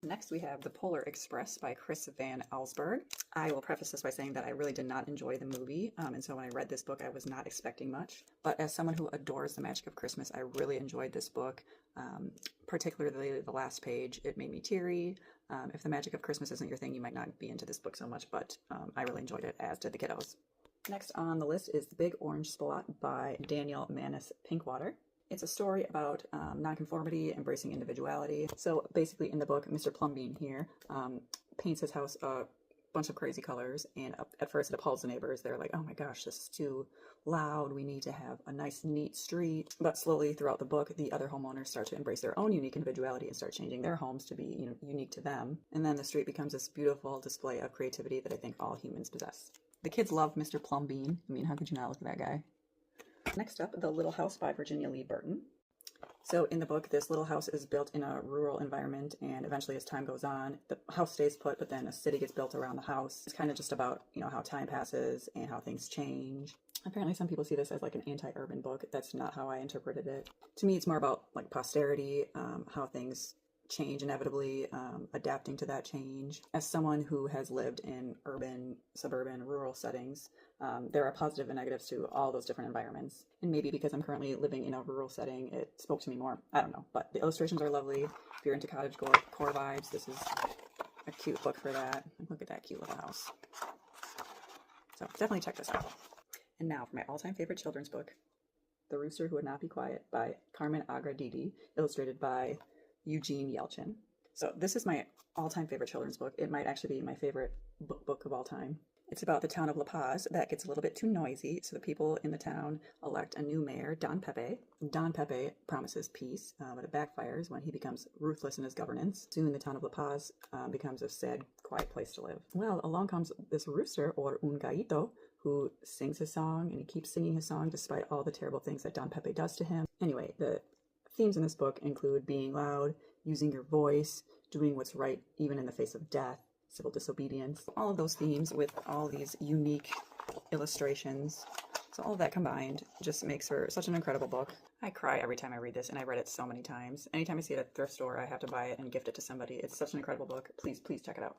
Next, we have The Polar Express by Chris Van Allsburg. I will preface this by saying that I really did not enjoy the movie, and so when I read this book, I was not expecting much. But as someone who adores the magic of Christmas, I really enjoyed this book, particularly the last page. It made me teary. If the magic of Christmas isn't your thing, you might not be into this book so much, but I really enjoyed it, as did the kiddos. Next on the list is The Big Orange Spot by Daniel Manis Pinkwater. It's a story about nonconformity, embracing individuality. So basically in the book, Mr. Plumbean here paints his house a bunch of crazy colors, and at first it appalls the neighbors. They're like, oh my gosh, this is too loud. We need to have a nice, neat street. But slowly throughout the book, the other homeowners start to embrace their own unique individuality and start changing their homes to be unique to them. And then the street becomes this beautiful display of creativity that I think all humans possess. The kids love Mr. Plumbean. I mean, how could you not look at that guy? Next up, The Little House by Virginia Lee Burton. So in the book, this little house is built in a rural environment, and eventually as time goes on, the house stays put, but then a city gets built around the house. It's kind of just about, how time passes and how things change. Apparently some people see this as like an anti-urban book. That's not how I interpreted it. To me, it's more about like posterity, how things change inevitably, adapting to that change. As someone who has lived in urban, suburban, rural settings, there are positives and negatives to all those different environments. And maybe because I'm currently living in a rural setting, it spoke to me more. I don't know. But the illustrations are lovely. If you're into cottagecore vibes, this is a cute book for that. Look at that cute little house. So definitely check this out. And now for my all-time favorite children's book, The Rooster Who Would Not Be Quiet by Carmen Agradidi, illustrated by Eugene Yelchin. So this is my all-time favorite children's book. It might actually be my favorite book of all time. It's about the town of La Paz that gets a little bit too noisy, so the people in the town elect a new mayor, Don Pepe. Don Pepe promises peace, but it backfires when he becomes ruthless in his governance. Soon the town of La Paz becomes a sad, quiet place to live. Well, along comes this rooster, or un gallito, who sings his song, and he keeps singing his song despite all the terrible things that Don Pepe does to him. Anyway, the themes in this book include being loud, using your voice, doing what's right even in the face of death, civil disobedience. All of those themes with all these unique illustrations. So all of that combined just makes for such an incredible book. I cry every time I read this, and I read it so many times. Anytime I see it at a thrift store, I have to buy it and gift it to somebody. It's such an incredible book. Please check it out.